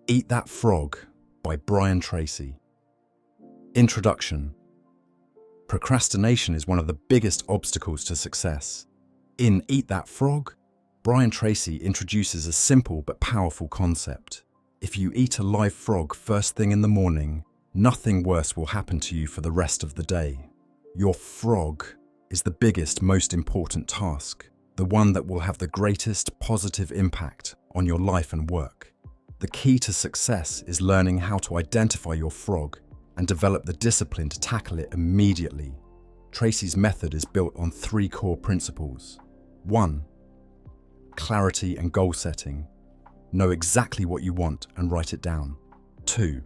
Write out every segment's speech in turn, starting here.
Eat That Frog by Brian Tracy. Introduction. Procrastination is one of the biggest obstacles to success. In Eat That Frog, Brian Tracy introduces a simple but powerful concept. If you eat a live frog first thing in the morning, nothing worse will happen to you for the rest of the day. Your frog is the biggest, most important task, the one that will have the greatest positive impact on your life and work. The key to success is learning how to identify your frog and develop the discipline to tackle it immediately. Tracy's method is built on 3 core principles. 1. Clarity and goal setting. Know exactly what you want and write it down. 2.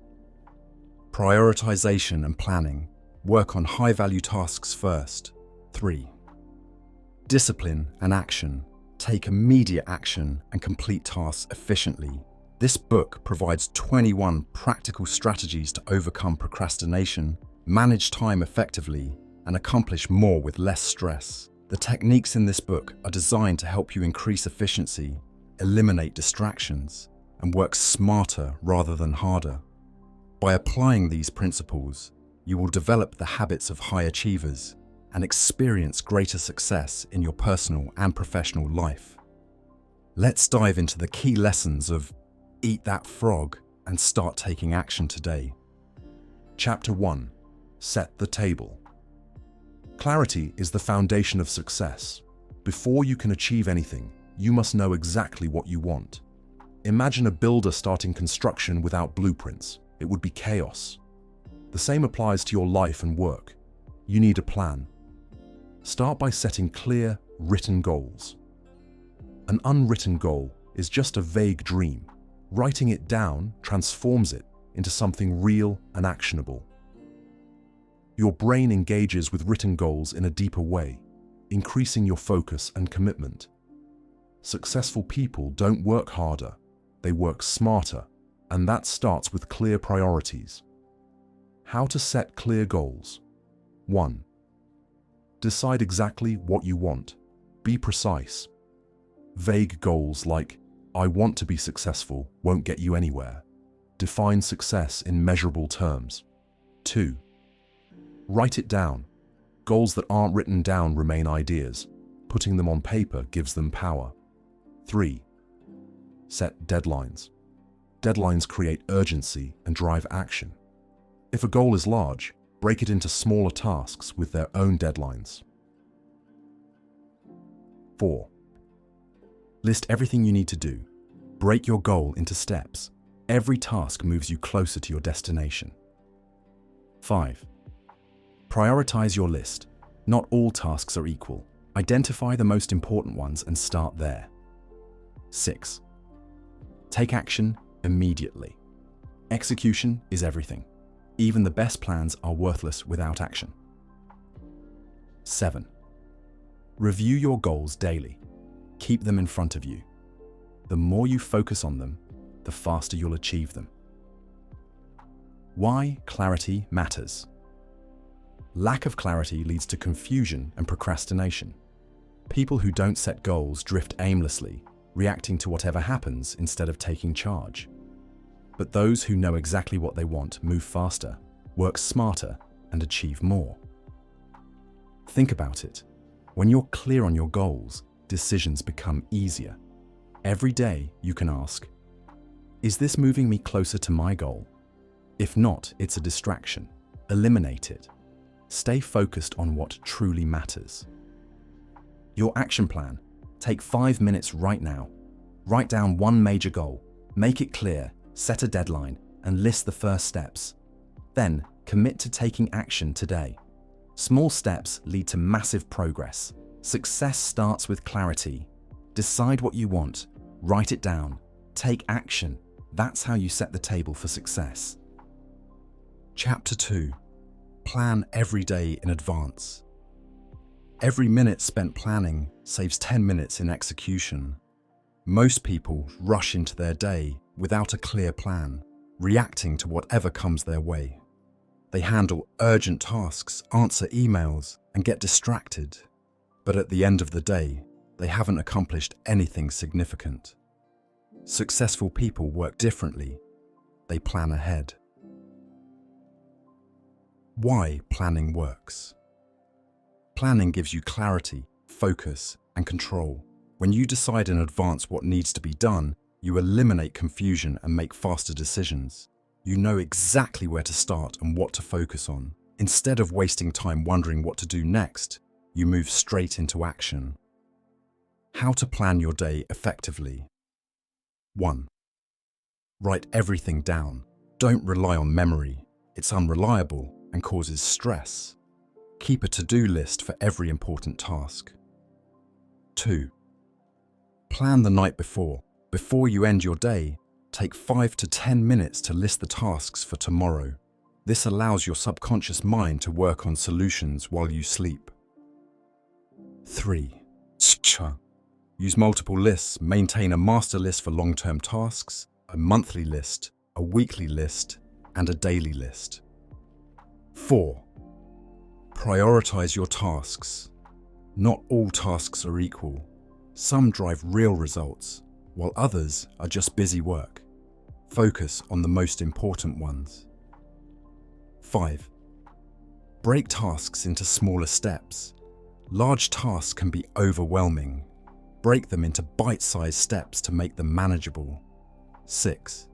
Prioritization and planning. Work on high-value tasks first. 3. Discipline and action. Take immediate action and complete tasks efficiently. This book provides 21 practical strategies to overcome procrastination, manage time effectively, and accomplish more with less stress. The techniques in this book are designed to help you increase efficiency, eliminate distractions, and work smarter rather than harder. By applying these principles, you will develop the habits of high achievers and experience greater success in your personal and professional life. Let's dive into the key lessons of Eat That Frog and start taking action today. Chapter 1. Set the table. Clarity is the foundation of success. Before you can achieve anything, you must know exactly what you want. Imagine a builder starting construction without blueprints. It would be chaos. The same applies to your life and work. You need a plan. Start by setting clear, written goals. An unwritten goal is just a vague dream. Writing it down transforms it into something real and actionable. Your brain engages with written goals in a deeper way, increasing your focus and commitment. Successful people don't work harder, they work smarter, and that starts with clear priorities. How to set clear goals. 1. Decide exactly what you want. Be precise. Vague goals like, "I want to be successful," won't get you anywhere. Define success in measurable terms. 2. Write it down. Goals that aren't written down remain ideas. Putting them on paper gives them power. 3. Set deadlines. Deadlines create urgency and drive action. If a goal is large, break it into smaller tasks with their own deadlines. 4. List everything you need to do. Break your goal into steps. Every task moves you closer to your destination. 5. Prioritize your list. Not all tasks are equal. Identify the most important ones and start there. 6. Take action immediately. Execution is everything. Even the best plans are worthless without action. 7. Review your goals daily. Keep them in front of you. The more you focus on them, the faster you'll achieve them. Why clarity matters. Lack of clarity leads to confusion and procrastination. People who don't set goals drift aimlessly, reacting to whatever happens instead of taking charge. But those who know exactly what they want move faster, work smarter, and achieve more. Think about it. When you're clear on your goals, decisions become easier. Every day you can ask, is this moving me closer to my goal? If not, it's a distraction. Eliminate it. Stay focused on what truly matters. Your action plan. Take 5 minutes right now. Write down one major goal. Make it clear, set a deadline, and list the first steps. Then, commit to taking action today. Small steps lead to massive progress. Success starts with clarity. Decide what you want, write it down, take action. That's how you set the table for success. Chapter 2. Plan every day in advance. Every minute spent planning saves 10 minutes in execution. Most people rush into their day without a clear plan, reacting to whatever comes their way. They handle urgent tasks, answer emails, and get distracted. But at the end of the day, they haven't accomplished anything significant. Successful people work differently. they plan ahead. Why planning works. Planning gives you clarity, focus, and control. When you decide in advance what needs to be done, you eliminate confusion and make faster decisions. You know exactly where to start and what to focus on. Instead of wasting time wondering what to do next, you move straight into action. How to plan your day effectively. 1. Write everything down. Don't rely on memory. It's unreliable and causes stress. Keep a to-do list for every important task. 2. Plan the night before. Before you end your day, take 5 to 10 minutes to list the tasks for tomorrow. This allows your subconscious mind to work on solutions while you sleep. 3. Use multiple lists. Maintain a master list for long-term tasks, a monthly list, a weekly list, and a daily list. 4. Prioritize your tasks. Not all tasks are equal. Some drive real results, while others are just busy work. Focus on the most important ones. 5. Break tasks into smaller steps. Large tasks can be overwhelming. Break them into bite-sized steps to make them manageable. 6.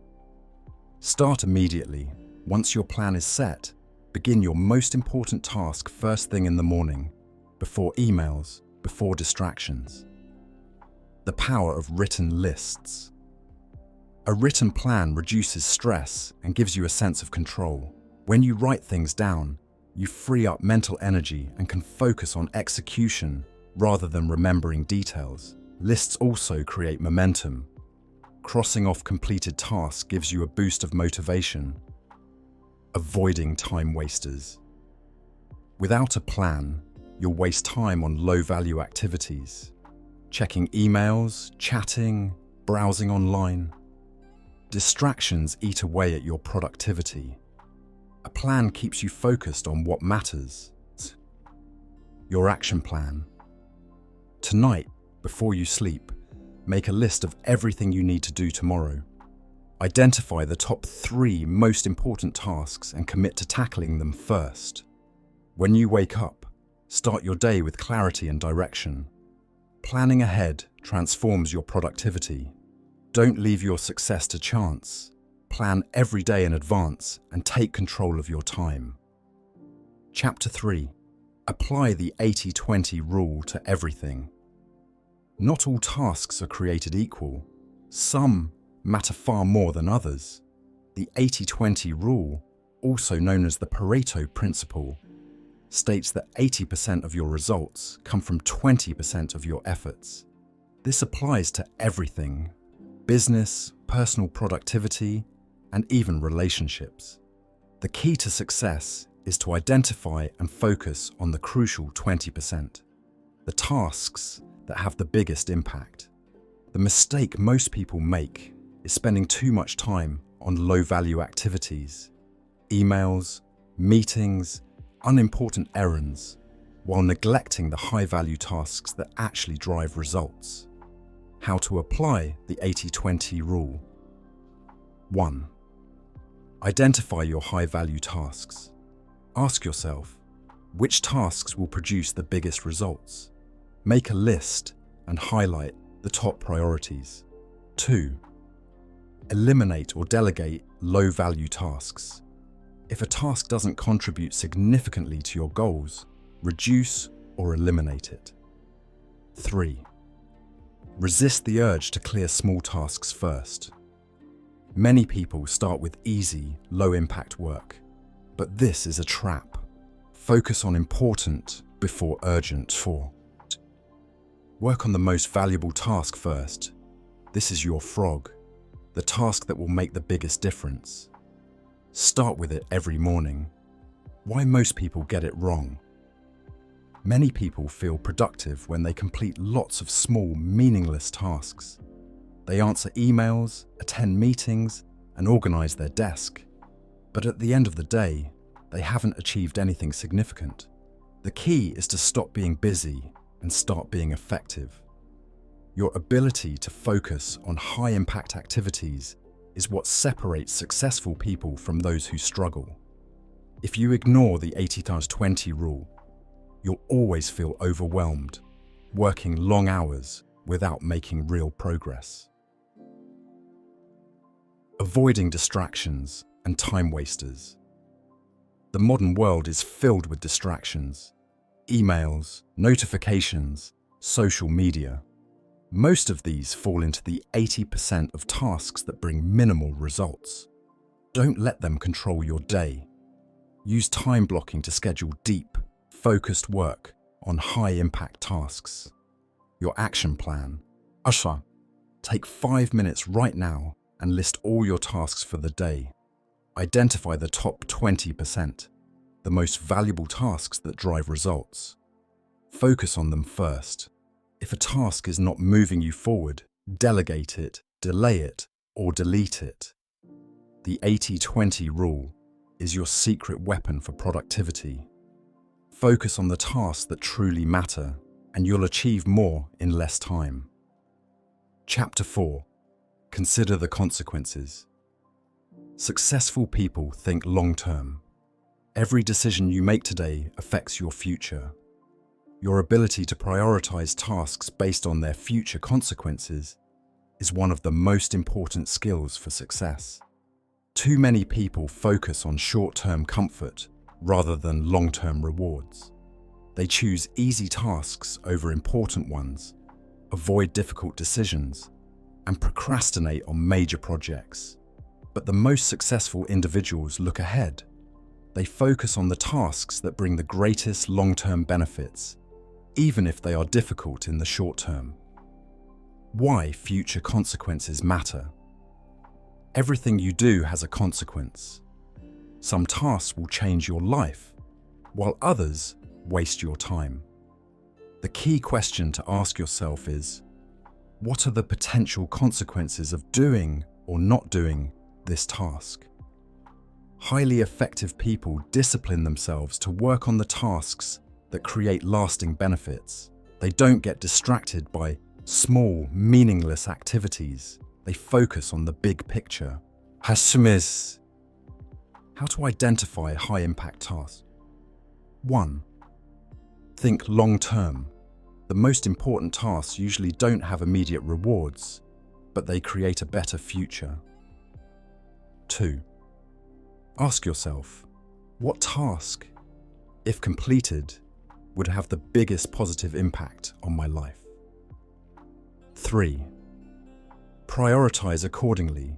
Start immediately. Once your plan is set, begin your most important task first thing in the morning, before emails, before distractions. The power of written lists. A written plan reduces stress and gives you a sense of control. When you write things down, you free up mental energy and can focus on execution rather than remembering details. Lists also create momentum. Crossing off completed tasks gives you a boost of motivation. Avoiding time wasters. Without a plan, you'll waste time on low-value activities. Checking emails, chatting, browsing online. Distractions eat away at your productivity. A plan keeps you focused on what matters. Your action plan. Tonight, before you sleep, make a list of everything you need to do tomorrow. Identify the top 3 most important tasks and commit to tackling them first. When you wake up, start your day with clarity and direction. Planning ahead transforms your productivity. Don't leave your success to chance. Plan every day in advance and take control of your time. Chapter 3. Apply the 80-20 rule to everything. Not all tasks are created equal. Some matter far more than others. The 80-20 rule, also known as the Pareto principle, states that 80% of your results come from 20% of your efforts. This applies to everything: business, personal productivity, and even relationships. The key to success is to identify and focus on the crucial 20%, the tasks that have the biggest impact. The mistake most people make is spending too much time on low-value activities, emails, meetings, unimportant errands, while neglecting the high-value tasks that actually drive results. How to apply the 80-20 rule. 1. Identify your high-value tasks. Ask yourself, which tasks will produce the biggest results? Make a list and highlight the top priorities. 2. Eliminate or delegate low-value tasks. If a task doesn't contribute significantly to your goals, reduce or eliminate it. 3. Resist the urge to clear small tasks first. Many people start with easy, low-impact work, but this is a trap. Focus on important before urgent. 4. Work on the most valuable task first. This is your frog, the task that will make the biggest difference. Start with it every morning. Why most people get it wrong. Many people feel productive when they complete lots of small, meaningless tasks. They answer emails, attend meetings, and organize their desk. But at the end of the day, they haven't achieved anything significant. The key is to stop being busy and start being effective. Your ability to focus on high-impact activities is what separates successful people from those who struggle. If you ignore the 80-20 rule, you'll always feel overwhelmed, working long hours without making real progress. Avoiding distractions and time wasters. The modern world is filled with distractions: emails, notifications, social media. Most of these fall into the 80% of tasks that bring minimal results. Don't let them control your day. Use time blocking to schedule deep, focused work on high-impact tasks. Your action plan. Asha, take 5 minutes right now and list all your tasks for the day. Identify the top 20%, the most valuable tasks that drive results. Focus on them first. If a task is not moving you forward, delegate it, delay it, or delete it. The 80-20 rule is your secret weapon for productivity. Focus on the tasks that truly matter, and you'll achieve more in less time. Chapter 4. Consider the consequences. Successful people think long-term. Every decision you make today affects your future. Your ability to prioritize tasks based on their future consequences is one of the most important skills for success. Too many people focus on short-term comfort rather than long-term rewards. They choose easy tasks over important ones, avoid difficult decisions, and procrastinate on major projects. But the most successful individuals look ahead. They focus on the tasks that bring the greatest long-term benefits, even if they are difficult in the short term. Why future consequences matter. Everything you do has a consequence. Some tasks will change your life, while others waste your time. The key question to ask yourself is, what are the potential consequences of doing or not doing this task? Highly effective people discipline themselves to work on the tasks that create lasting benefits. They don't get distracted by small, meaningless activities. They focus on the big picture. Hashimiz. How to identify high-impact tasks. 1. Think long-term. The most important tasks usually don't have immediate rewards, but they create a better future. 2. Ask yourself, what task, if completed, would have the biggest positive impact on my life? 3. Prioritize accordingly.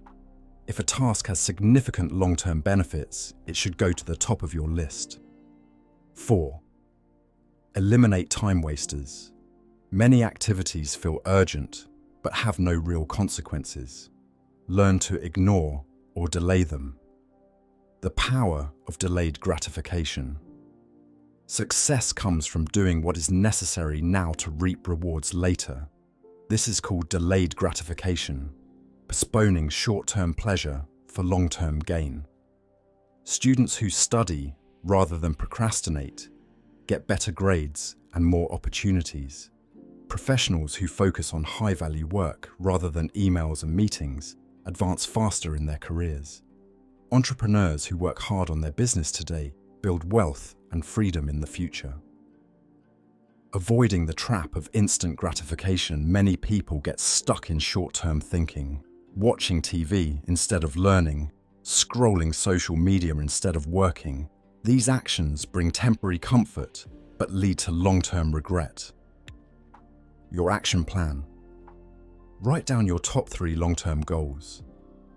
If a task has significant long-term benefits, it should go to the top of your list. 4. Eliminate time wasters. Many activities feel urgent, but have no real consequences. Learn to ignore or delay them. The power of delayed gratification. Success comes from doing what is necessary now to reap rewards later. This is called delayed gratification, postponing short-term pleasure for long-term gain. Students who study rather than procrastinate get better grades and more opportunities. Professionals who focus on high-value work rather than emails and meetings advance faster in their careers. Entrepreneurs who work hard on their business today build wealth and freedom in the future. Avoiding the trap of instant gratification, many people get stuck in short-term thinking, watching TV instead of learning, scrolling social media instead of working. These actions bring temporary comfort but lead to long-term regret. Your action plan. Write down your top 3 long-term goals.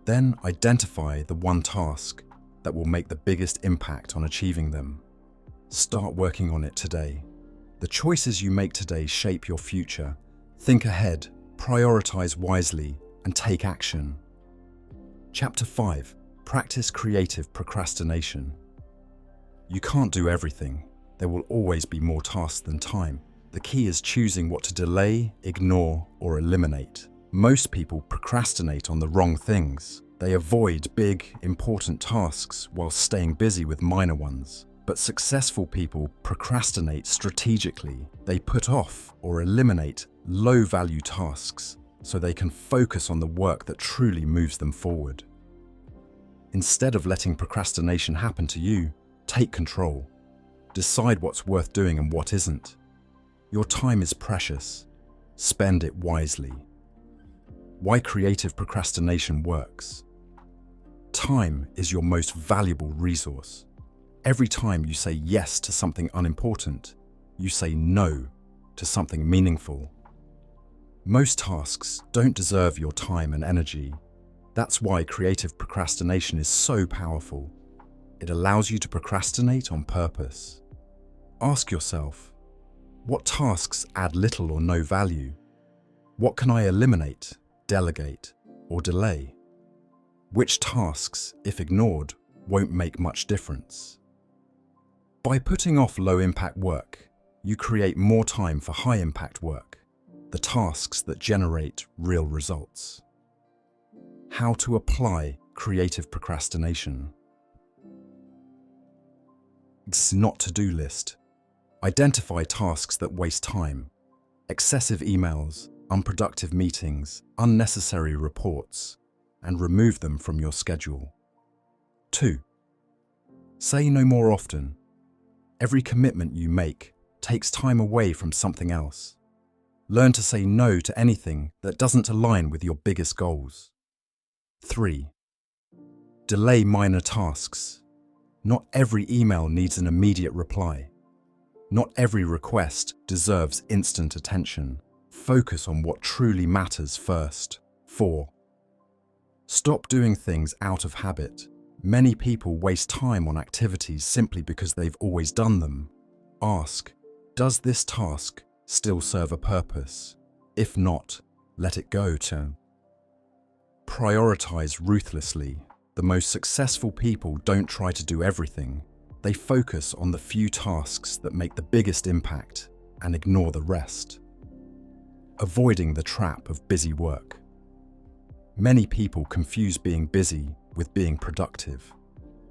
Then identify the one task that will make the biggest impact on achieving them. Start working on it today. The choices you make today shape your future. Think ahead, prioritize wisely, and take action. Chapter 5. Practice creative procrastination. You can't do everything. There will always be more tasks than time. The key is choosing what to delay, ignore, or eliminate. Most people procrastinate on the wrong things. They avoid big, important tasks while staying busy with minor ones. But successful people procrastinate strategically. They put off or eliminate low-value tasks so they can focus on the work that truly moves them forward. Instead of letting procrastination happen to you, take control. Decide what's worth doing and what isn't. Your time is precious. Spend it wisely. Why creative procrastination works. Time is your most valuable resource. Every time you say yes to something unimportant, you say no to something meaningful. Most tasks don't deserve your time and energy. That's why creative procrastination is so powerful. It allows you to procrastinate on purpose. Ask yourself, what tasks add little or no value? What can I eliminate, delegate, or delay? Which tasks, if ignored, won't make much difference? By putting off low-impact work, you create more time for high-impact work, the tasks that generate real results. How to apply creative procrastination. Not to-do list. Identify tasks that waste time. Excessive emails, unproductive meetings, unnecessary reports, and remove them from your schedule. 2. Say no more often. Every commitment you make takes time away from something else. Learn to say no to anything that doesn't align with your biggest goals. 3. Delay minor tasks. Not every email needs an immediate reply. Not every request deserves instant attention. Focus on what truly matters first. 4. Stop doing things out of habit. Many people waste time on activities simply because they've always done them. Ask, does this task still serve a purpose? If not, let it go. Prioritise ruthlessly. The most successful people don't try to do everything. They focus on the few tasks that make the biggest impact and ignore the rest. Avoiding the trap of busy work. Many people confuse being busy with being productive.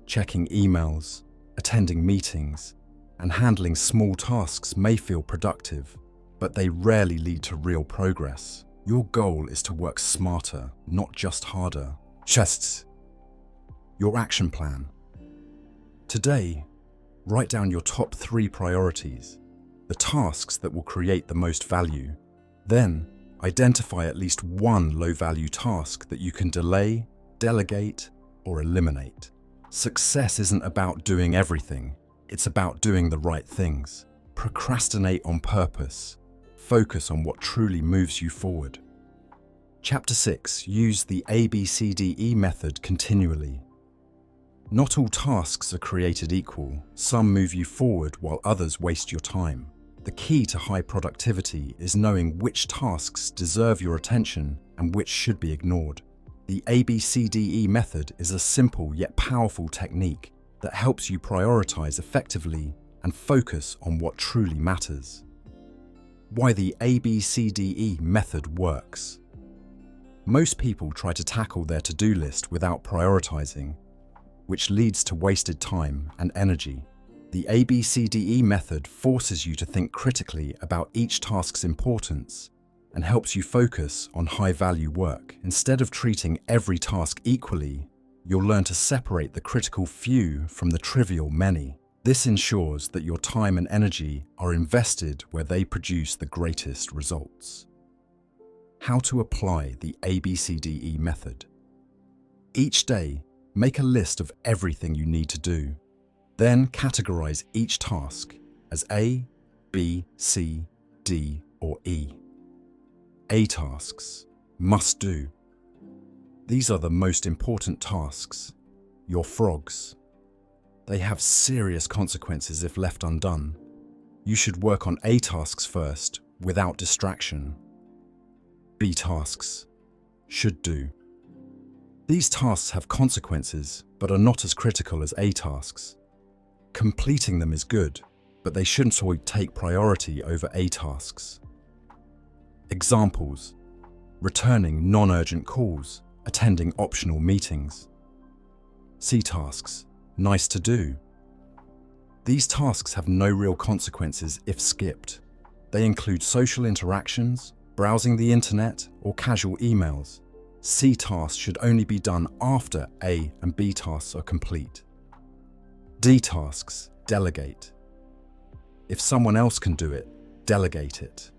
Checking emails, attending meetings, and handling small tasks may feel productive, but they rarely lead to real progress. Your goal is to work smarter, not just harder. Your action plan. Today, write down your top 3 priorities, the tasks that will create the most value. Then, identify at least one low-value task that you can delay, delegate, or eliminate. Success isn't about doing everything. It's about doing the right things. Procrastinate on purpose. Focus on what truly moves you forward. Chapter 6. Use the ABCDE method continually. Not all tasks are created equal. Some move you forward while others waste your time. The key to high productivity is knowing which tasks deserve your attention and which should be ignored. The ABCDE method is a simple yet powerful technique that helps you prioritize effectively and focus on what truly matters. Why the ABCDE method works. Most people try to tackle their to-do list without prioritizing, which leads to wasted time and energy. The ABCDE method forces you to think critically about each task's importance and helps you focus on high-value work. Instead of treating every task equally, you'll learn to separate the critical few from the trivial many. This ensures that your time and energy are invested where they produce the greatest results. How to apply the ABCDE method. Each day, make a list of everything you need to do. Then categorize each task as A, B, C, D, or E. A tasks, must do. These are the most important tasks, your frogs. They have serious consequences if left undone. You should work on A tasks first, without distraction. B tasks, should do. These tasks have consequences, but are not as critical as A tasks. Completing them is good, but they shouldn't always take priority over A tasks. Examples: returning non-urgent calls, attending optional meetings. C tasks, nice to do. These tasks have no real consequences if skipped. They include social interactions, browsing the internet, or casual emails. C tasks should only be done after A and B tasks are complete. D tasks, delegate. If someone else can do it, delegate it.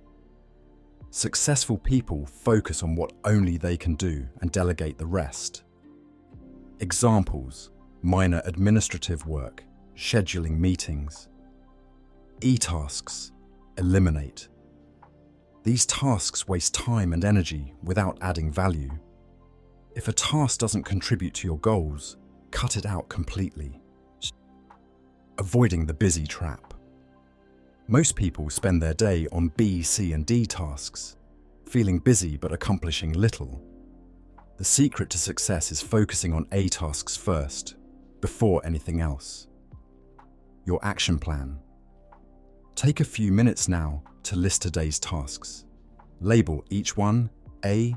Successful people focus on what only they can do and delegate the rest. Examples: minor administrative work, scheduling meetings. E tasks, eliminate. These tasks waste time and energy without adding value. If a task doesn't contribute to your goals, cut it out completely. Avoiding the busy trap. Most people spend their day on B, C, and D tasks, feeling busy but accomplishing little. The secret to success is focusing on A tasks first, before anything else. Your action plan. Take a few minutes now to list today's tasks. Label each one A,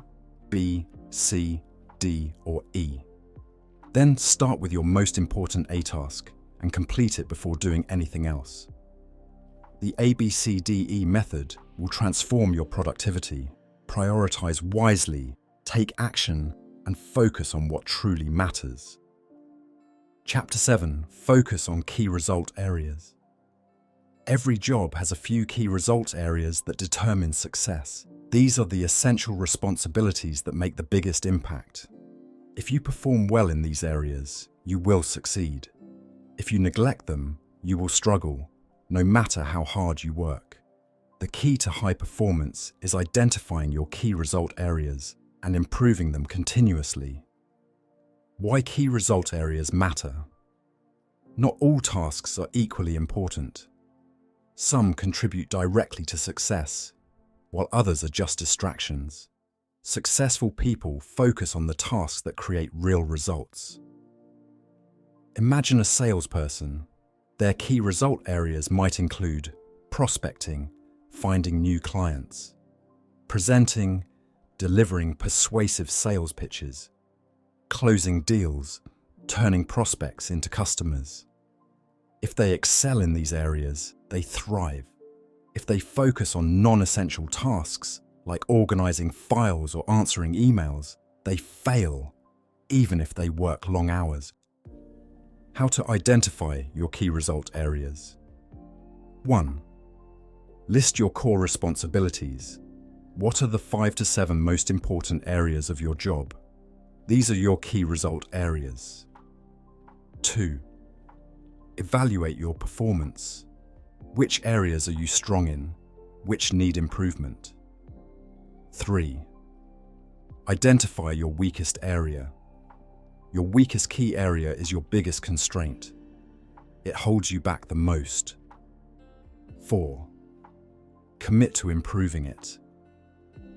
B, C, D, or E. Then start with your most important A task and complete it before doing anything else. The ABCDE method will transform your productivity. Prioritise wisely, take action, and focus on what truly matters. Chapter 7. Focus on key result areas. Every job has a few key result areas that determine success. These are the essential responsibilities that make the biggest impact. If you perform well in these areas, you will succeed. If you neglect them, you will struggle, no matter how hard you work. The key to high performance is identifying your key result areas and improving them continuously. Why key result areas matter. Not all tasks are equally important. Some contribute directly to success, while others are just distractions. Successful people focus on the tasks that create real results. Imagine a salesperson. Their key result areas might include prospecting, finding new clients, presenting, delivering persuasive sales pitches, closing deals, turning prospects into customers. If they excel in these areas, they thrive. If they focus on non-essential tasks, like organizing files or answering emails, they fail, even if they work long hours. How to identify your key result areas. 1. List your core responsibilities. What are the 5 to 7 most important areas of your job? These are your key result areas. 2. Evaluate your performance. Which areas are you strong in? Which need improvement? 3. Identify your weakest area. Your weakest key area is your biggest constraint. It holds you back the most. 4. Commit to improving it.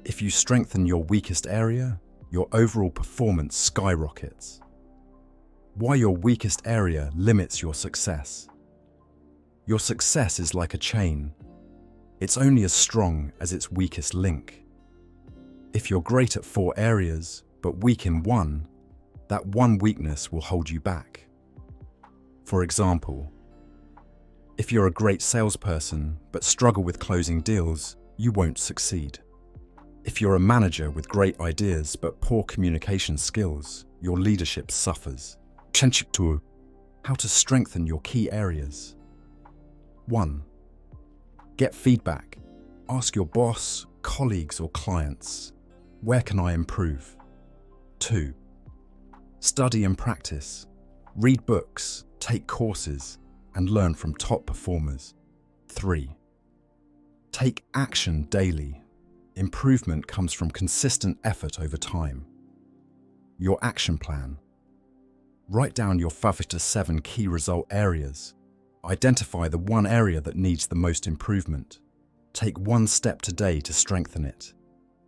If you strengthen your weakest area, your overall performance skyrockets. Why your weakest area limits your success. Your success is like a chain. It's only as strong as its weakest link. If you're great at 4 areas, but weak in one, that one weakness will hold you back. For example, if you're a great salesperson but struggle with closing deals, you won't succeed. If you're a manager with great ideas but poor communication skills, your leadership suffers. How to strengthen your key areas. 1. Get feedback. Ask your boss, colleagues, or clients, where can I improve? 2. Study and practice. Read books, take courses, and learn from top performers. 3. Take action daily. Improvement comes from consistent effort over time. Your action plan. Write down your 5 to 7 key result areas. Identify the one area that needs the most improvement. Take one step today to strengthen it.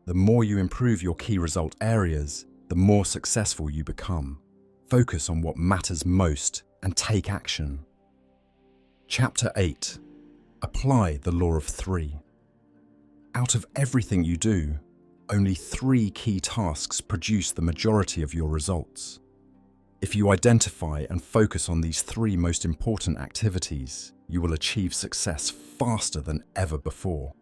The more you improve your key result areas, the more successful you become. Focus on what matters most and take action. Chapter 8. Apply the law of 3. Out of everything you do, only 3 key tasks produce the majority of your results. If you identify and focus on these 3 most important activities, you will achieve success faster than ever before.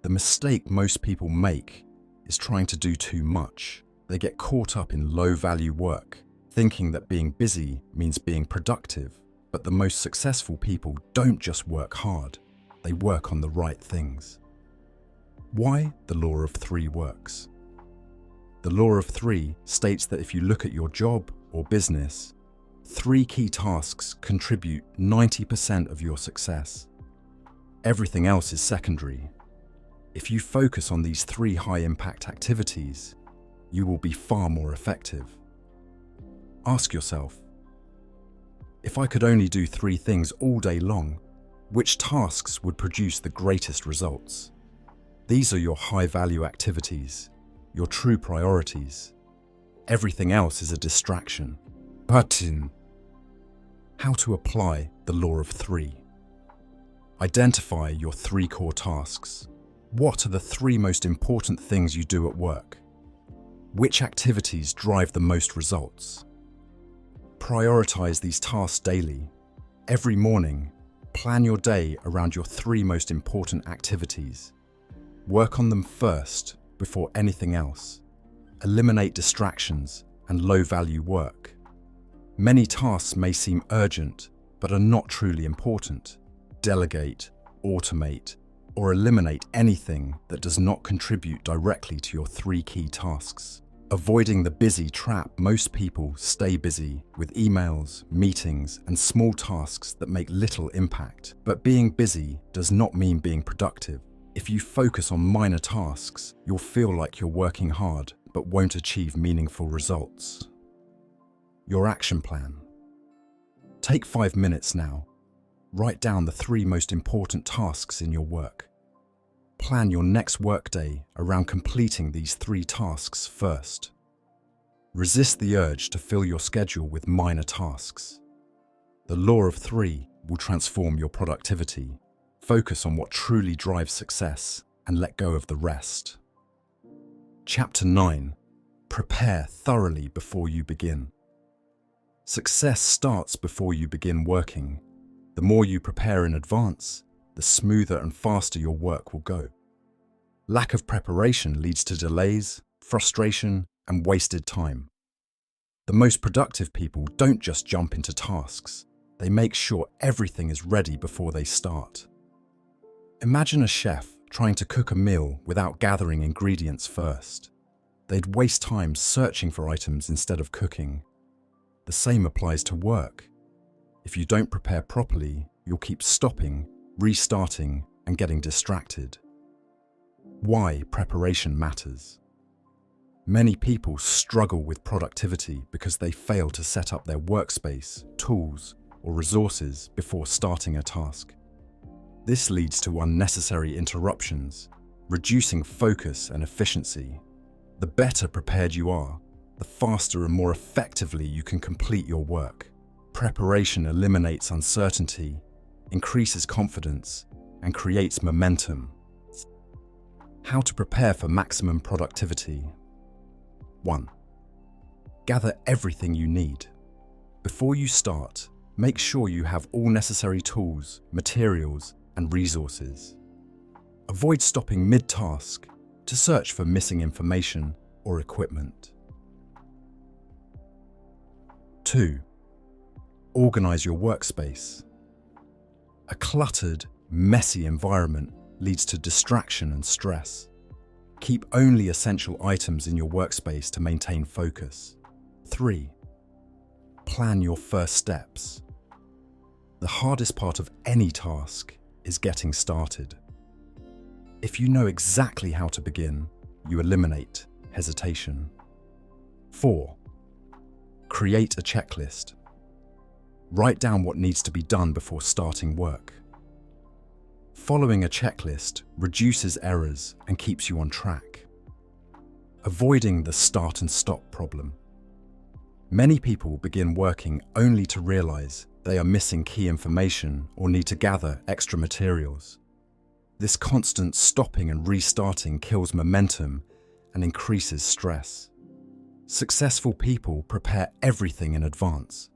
The mistake most people make is trying to do too much. They get caught up in low-value work, thinking that being busy means being productive. But the most successful people don't just work hard, they work on the right things. Why the law of three works? The law of three states that if you look at your job or business, 3 key tasks contribute 90% of your success. Everything else is secondary. If you focus on these 3 high-impact activities, you will be far more effective. Ask yourself, if I could only do 3 things all day long, which tasks would produce the greatest results? These are your high-value activities, your true priorities. Everything else is a distraction. Button. How to apply the law of 3. Identify your 3 core tasks. What are the 3 most important things you do at work? Which activities drive the most results? Prioritize these tasks daily. Every morning, plan your day around your 3 most important activities. Work on them first before anything else. Eliminate distractions and low-value work. Many tasks may seem urgent, but are not truly important. Delegate, automate, or eliminate anything that does not contribute directly to your 3 key tasks. Avoiding the busy trap. Most people stay busy with emails, meetings, and small tasks that make little impact. But being busy does not mean being productive. If you focus on minor tasks, you'll feel like you're working hard, but won't achieve meaningful results. Your action plan. Take 5 minutes now. Write down the 3 most important tasks in your work. Plan your next workday around completing these 3 tasks first. Resist the urge to fill your schedule with minor tasks. The law of 3 will transform your productivity. Focus on what truly drives success and let go of the rest. Chapter 9. Prepare thoroughly before you begin. Success starts before you begin working. The more you prepare in advance, the smoother and faster your work will go. Lack of preparation leads to delays, frustration, and wasted time. The most productive people don't just jump into tasks. They make sure everything is ready before they start. Imagine a chef trying to cook a meal without gathering ingredients first. They'd waste time searching for items instead of cooking. The same applies to work. If you don't prepare properly, you'll keep stopping, restarting, and getting distracted. Why preparation matters. Many people struggle with productivity because they fail to set up their workspace, tools, or resources before starting a task. This leads to unnecessary interruptions, reducing focus and efficiency. The better prepared you are, the faster and more effectively you can complete your work. Preparation eliminates uncertainty, increases confidence, and creates momentum. How to prepare for maximum productivity. 1. Gather everything you need. Before you start, make sure you have all necessary tools, materials, and resources. Avoid stopping mid-task to search for missing information or equipment. 2. Organize your workspace. A cluttered, messy environment leads to distraction and stress. Keep only essential items in your workspace to maintain focus. 3. Plan your first steps. The hardest part of any task is getting started. If you know exactly how to begin, you eliminate hesitation. 4. Create a checklist. Write down what needs to be done before starting work. Following a checklist reduces errors and keeps you on track. Avoiding the start and stop problem. Many people begin working only to realize they are missing key information or need to gather extra materials. This constant stopping and restarting kills momentum and increases stress. Successful people prepare everything in advance,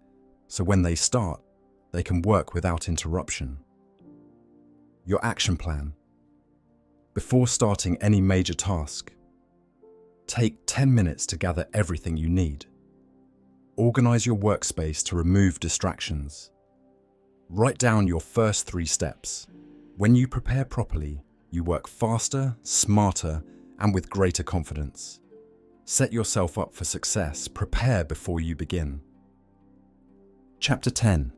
so when they start, they can work without interruption. Your action plan. Before starting any major task, Take 10 minutes to gather everything you need. Organise your workspace to remove distractions. Write down your first 3 steps. When you prepare properly, you work faster, smarter, and with greater confidence. Set yourself up for success. Prepare before you begin. Chapter 10.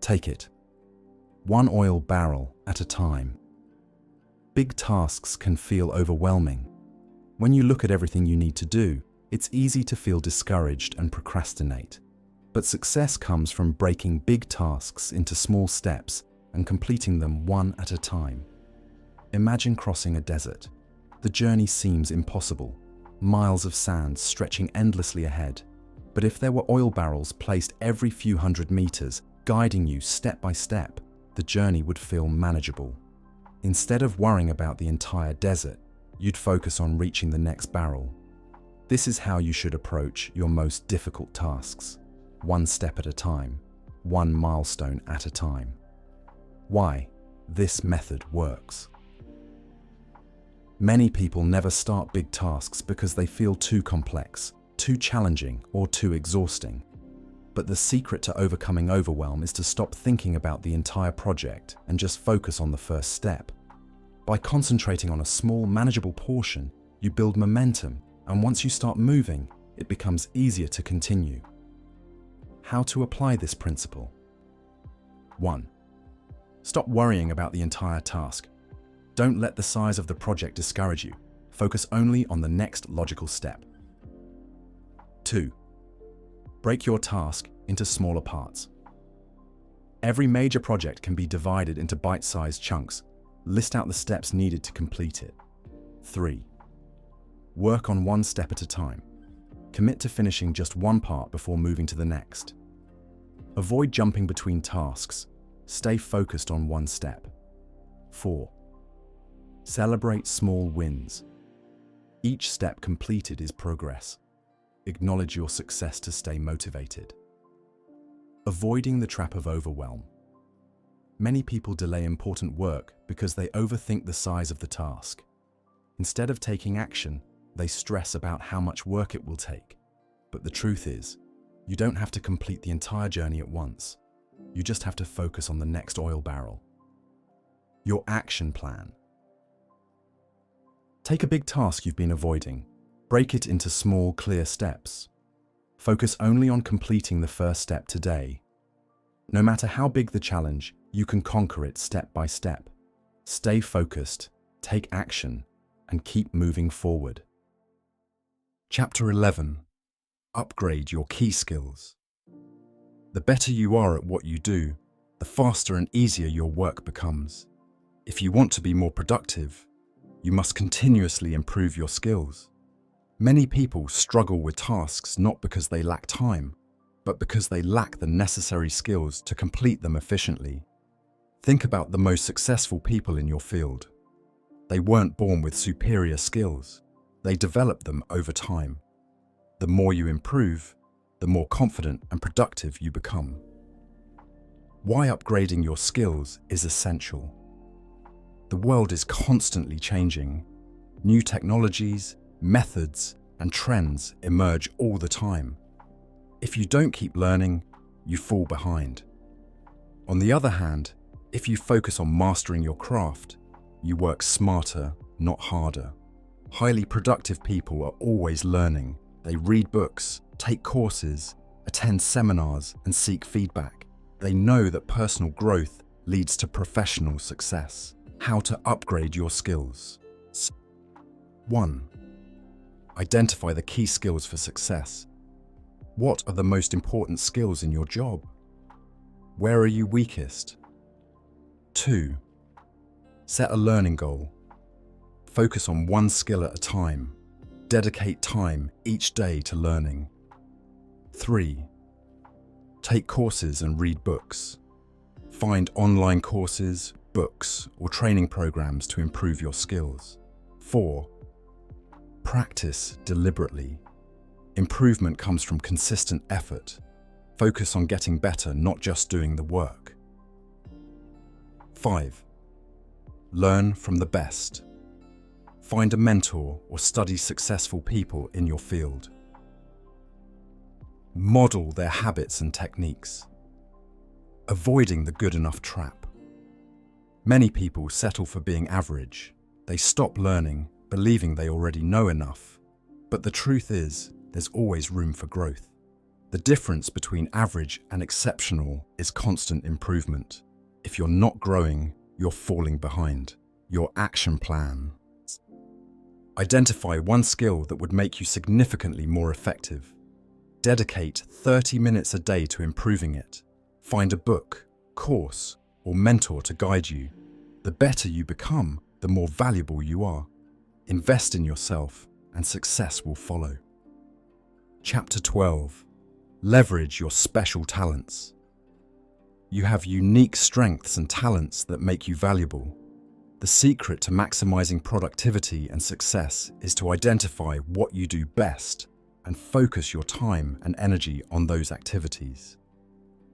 Take it. One oil barrel at a time. Big tasks can feel overwhelming. When you look at everything you need to do, it's easy to feel discouraged and procrastinate. But success comes from breaking big tasks into small steps and completing them one at a time. Imagine crossing a desert. The journey seems impossible, miles of sand stretching endlessly ahead. But if there were oil barrels placed every few hundred meters, guiding you step by step, the journey would feel manageable. Instead of worrying about the entire desert, you'd focus on reaching the next barrel. This is how you should approach your most difficult tasks. One step at a time, one milestone at a time. Why? This method works. Many people never start big tasks because they feel too complex, too challenging, or too exhausting. But the secret to overcoming overwhelm is to stop thinking about the entire project and just focus on the first step. By concentrating on a small, manageable portion, you build momentum, and once you start moving, it becomes easier to continue. How to apply this principle? 1. Stop worrying about the entire task. Don't let the size of the project discourage you. Focus only on the next logical step. 2. Break your task into smaller parts. Every major project can be divided into bite-sized chunks. List out the steps needed to complete it. 3. Work on one step at a time. Commit to finishing just one part before moving to the next. Avoid jumping between tasks. Stay focused on one step. 4. Celebrate small wins. Each step completed is progress. Acknowledge your success to stay motivated. Avoiding the trap of overwhelm. Many people delay important work because they overthink the size of the task. Instead of taking action, they stress about how much work it will take. But the truth is, you don't have to complete the entire journey at once. You just have to focus on the next oil barrel. Your action plan. Take a big task you've been avoiding. Break it into small, clear steps. Focus only on completing the first step today. No matter how big the challenge, you can conquer it step by step. Stay focused, take action, and keep moving forward. Chapter 11. Upgrade your key skills. The better you are at what you do, the faster and easier your work becomes. If you want to be more productive, you must continuously improve your skills. Many people struggle with tasks not because they lack time, but because they lack the necessary skills to complete them efficiently. Think about the most successful people in your field. They weren't born with superior skills. They developed them over time. The more you improve, the more confident and productive you become. Why upgrading your skills is essential. The world is constantly changing. New technologies, methods, and trends emerge all the time. If you don't keep learning, you fall behind. On the other hand, if you focus on mastering your craft, you work smarter, not harder. Highly productive people are always learning. They read books, take courses, attend seminars, and seek feedback. They know that personal growth leads to professional success. How to upgrade your skills. 1. Identify the key skills for success. What are the most important skills in your job? Where are you weakest? 2. Set a learning goal. Focus on one skill at a time. Dedicate time each day to learning. 3. Take courses and read books. Find online courses, books, or training programs to improve your skills. 4. Practice deliberately. Improvement comes from consistent effort. Focus on getting better, not just doing the work. 5. Learn from the best. Find a mentor or study successful people in your field. Model their habits and techniques. Avoiding the good enough trap. Many people settle for being average. They stop learning, believing they already know enough. But the truth is, there's always room for growth. The difference between average and exceptional is constant improvement. If you're not growing, you're falling behind. Your action plan. Identify one skill that would make you significantly more effective. Dedicate 30 minutes a day to improving it. Find a book, course, or mentor to guide you. The better you become, the more valuable you are. Invest in yourself, and success will follow. Chapter 12. Leverage your special talents. You have unique strengths and talents that make you valuable. The secret to maximizing productivity and success is to identify what you do best and focus your time and energy on those activities.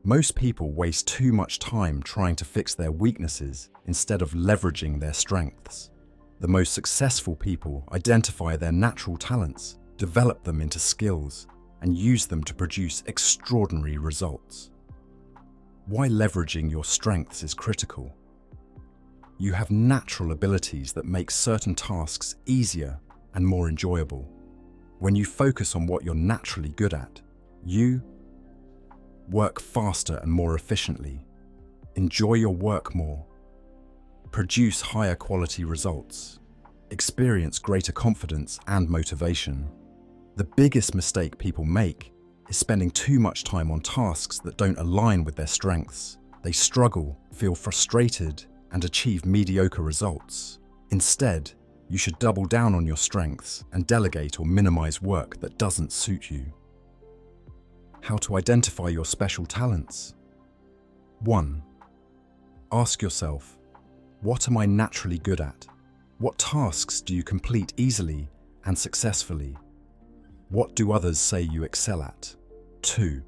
Most people waste too much time trying to fix their weaknesses instead of leveraging their strengths. The most successful people identify their natural talents, develop them into skills, and use them to produce extraordinary results. Why leveraging your strengths is critical. You have natural abilities that make certain tasks easier and more enjoyable. When you focus on what you're naturally good at, you work faster and more efficiently, enjoy your work more, produce higher quality results, experience greater confidence and motivation. The biggest mistake people make is spending too much time on tasks that don't align with their strengths. They struggle, feel frustrated, and achieve mediocre results. Instead, you should double down on your strengths and delegate or minimize work that doesn't suit you. How to identify your special talents. 1. Ask yourself, what am I naturally good at? What tasks do you complete easily and successfully? What do others say you excel at? 2.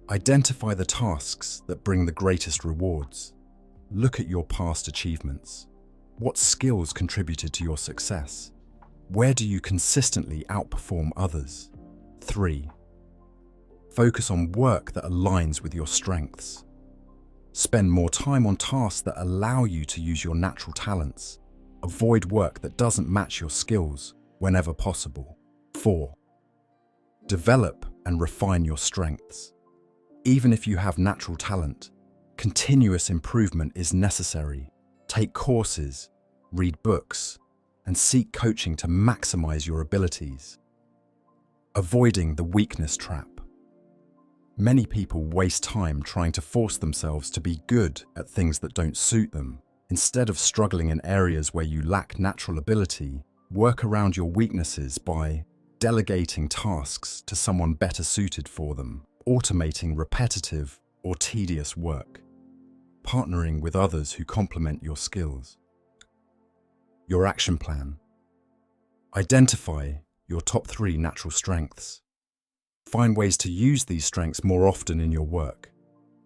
Identify the tasks that bring the greatest rewards. Look at your past achievements. What skills contributed to your success? Where do you consistently outperform others? 3. Focus on work that aligns with your strengths. Spend more time on tasks that allow you to use your natural talents. Avoid work that doesn't match your skills whenever possible. 4. Develop and refine your strengths. Even if you have natural talent, continuous improvement is necessary. Take courses, read books, and seek coaching to maximize your abilities. Avoiding the weakness trap. Many people waste time trying to force themselves to be good at things that don't suit them. Instead of struggling in areas where you lack natural ability, work around your weaknesses by delegating tasks to someone better suited for them, automating repetitive or tedious work, partnering with others who complement your skills. Your action plan. Identify your top 3 natural strengths. Find ways to use these strengths more often in your work.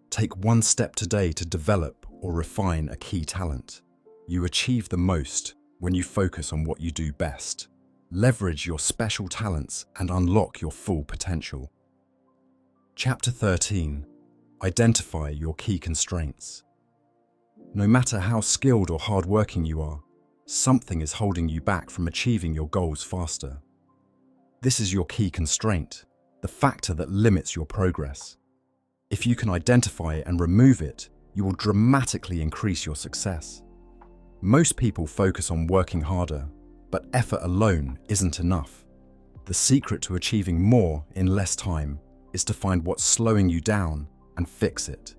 Take one step today to develop or refine a key talent. You achieve the most when you focus on what you do best. Leverage your special talents and unlock your full potential. Chapter 13. Identify your key constraints. No matter how skilled or hardworking you are, something is holding you back from achieving your goals faster. This is your key constraint, the factor that limits your progress. If you can identify and remove it, you will dramatically increase your success. Most people focus on working harder, but effort alone isn't enough. The secret to achieving more in less time is to find what's slowing you down and fix it.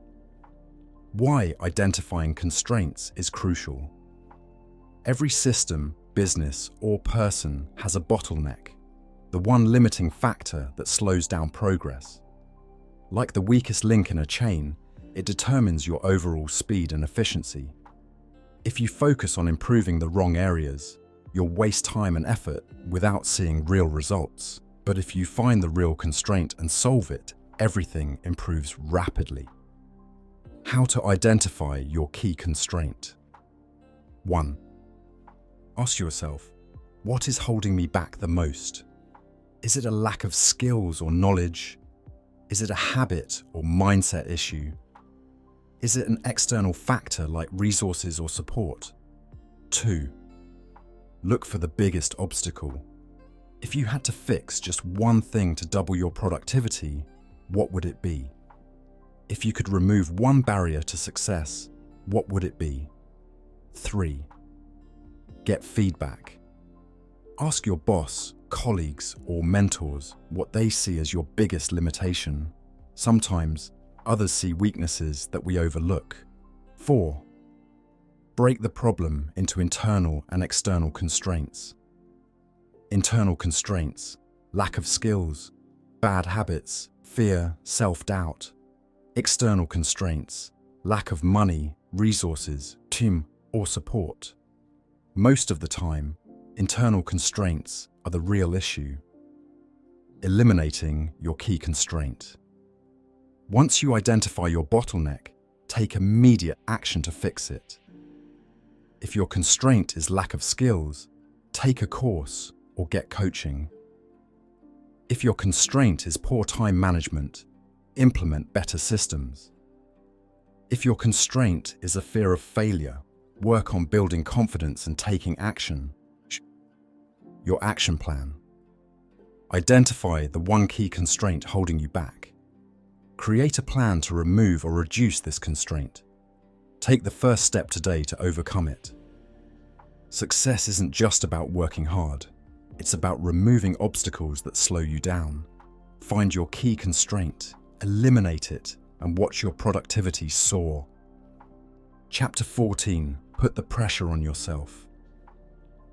Why identifying constraints is crucial. Every system, business, or person has a bottleneck, the one limiting factor that slows down progress. Like the weakest link in a chain, it determines your overall speed and efficiency. If you focus on improving the wrong areas, you'll waste time and effort without seeing real results. But if you find the real constraint and solve it, everything improves rapidly. How to identify your key constraint. 1. Ask yourself, what is holding me back the most? Is it a lack of skills or knowledge? Is it a habit or mindset issue? Is it an external factor like resources or support? 2. Look for the biggest obstacle. If you had to fix just one thing to double your productivity, what would it be? If you could remove one barrier to success, what would it be? 3. Get feedback. Ask your boss, colleagues, or mentors what they see as your biggest limitation. Sometimes, others see weaknesses that we overlook. 4. Break the problem into internal and external constraints. Internal constraints: lack of skills, bad habits, fear, self-doubt. External constraints: lack of money, resources, team, or support. Most of the time, internal constraints are the real issue. Eliminating your key constraint. Once you identify your bottleneck, take immediate action to fix it. If your constraint is lack of skills, take a course or get coaching. If your constraint is poor time management, implement better systems. If your constraint is a fear of failure, work on building confidence and taking action. Your action plan. Identify the one key constraint holding you back. Create a plan to remove or reduce this constraint. Take the first step today to overcome it. Success isn't just about working hard. It's about removing obstacles that slow you down. Find your key constraint, eliminate it, and watch your productivity soar. Chapter 14. Put the pressure on yourself.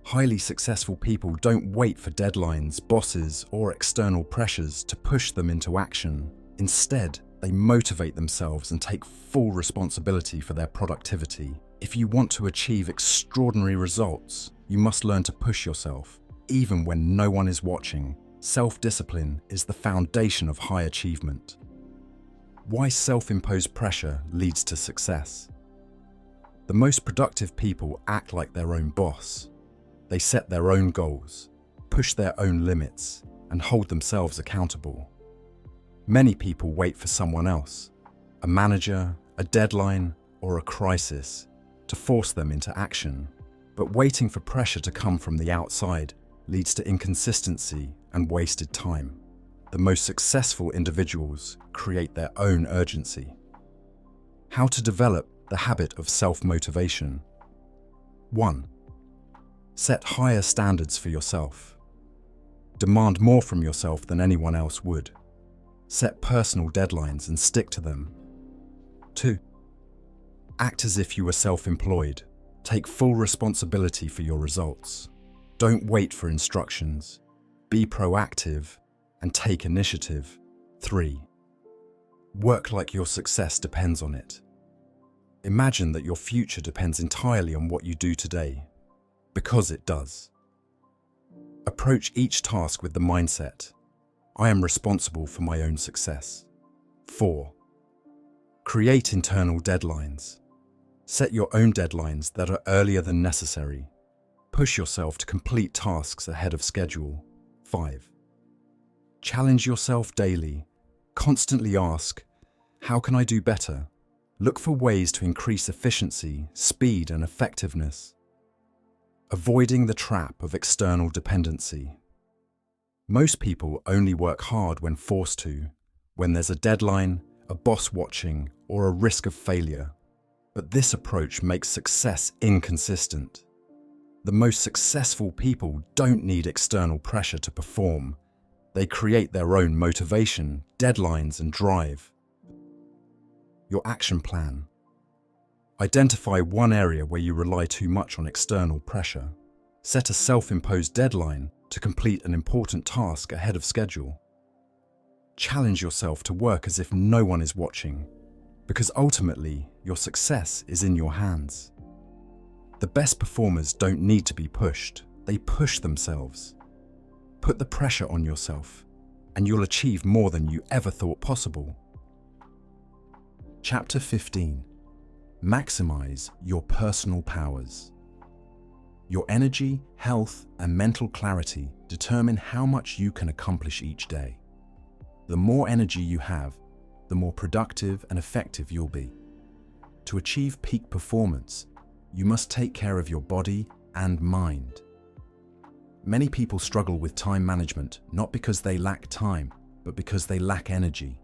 Highly successful people don't wait for deadlines, bosses, or external pressures to push them into action. Instead, they motivate themselves and take full responsibility for their productivity. If you want to achieve extraordinary results, you must learn to push yourself, even when no one is watching. Self-discipline is the foundation of high achievement. Why self-imposed pressure leads to success. The most productive people act like their own boss. They set their own goals, push their own limits, and hold themselves accountable. Many people wait for someone else, a manager, a deadline, or a crisis, to force them into action. But waiting for pressure to come from the outside leads to inconsistency and wasted time. The most successful individuals create their own urgency. How to develop the habit of self-motivation. 1. Set higher standards for yourself. Demand more from yourself than anyone else would. Set personal deadlines and stick to them. 2. Act as if you were self-employed. Take full responsibility for your results. Don't wait for instructions. Be proactive and take initiative. 3. Work like your success depends on it. Imagine that your future depends entirely on what you do today, because it does. Approach each task with the mindset, I am responsible for my own success. 4. Create internal deadlines. Set your own deadlines that are earlier than necessary. Push yourself to complete tasks ahead of schedule. 5. Challenge yourself daily. Constantly ask, how can I do better? Look for ways to increase efficiency, speed, and effectiveness. Avoiding the trap of external dependency. Most people only work hard when forced to, when there's a deadline, a boss watching, or a risk of failure. But this approach makes success inconsistent. The most successful people don't need external pressure to perform. They create their own motivation, deadlines, and drive. Your action plan. Identify one area where you rely too much on external pressure. Set a self-imposed deadline to complete an important task ahead of schedule. Challenge yourself to work as if no one is watching, because ultimately your success is in your hands. The best performers don't need to be pushed, they push themselves. Put the pressure on yourself, and you'll achieve more than you ever thought possible. Chapter 15. Maximise Your Personal Powers. Your energy, health, and mental clarity determine how much you can accomplish each day. The more energy you have, the more productive and effective you'll be. To achieve peak performance, you must take care of your body and mind. Many people struggle with time management not because they lack time, but because they lack energy.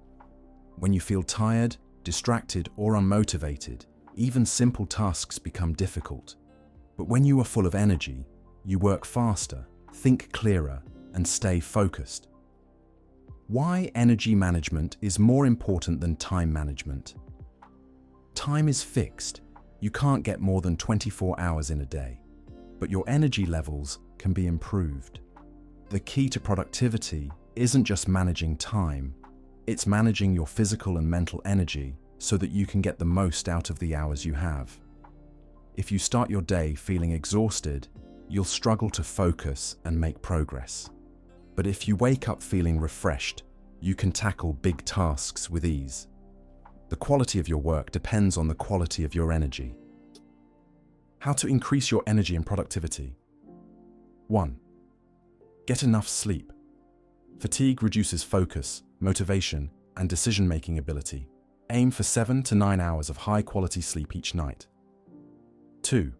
When you feel tired, distracted, or unmotivated, even simple tasks become difficult. But when you are full of energy, you work faster, think clearer, and stay focused. Why energy management is more important than time management? Time is fixed. You can't get more than 24 hours in a day, but your energy levels can be improved. The key to productivity isn't just managing time, it's managing your physical and mental energy so that you can get the most out of the hours you have. If you start your day feeling exhausted, you'll struggle to focus and make progress. But if you wake up feeling refreshed, you can tackle big tasks with ease. The quality of your work depends on the quality of your energy. How to increase your energy and productivity? 1. Get enough sleep. Fatigue reduces focus, motivation, and decision-making ability. Aim for 7 to 9 hours of high-quality sleep each night. 2.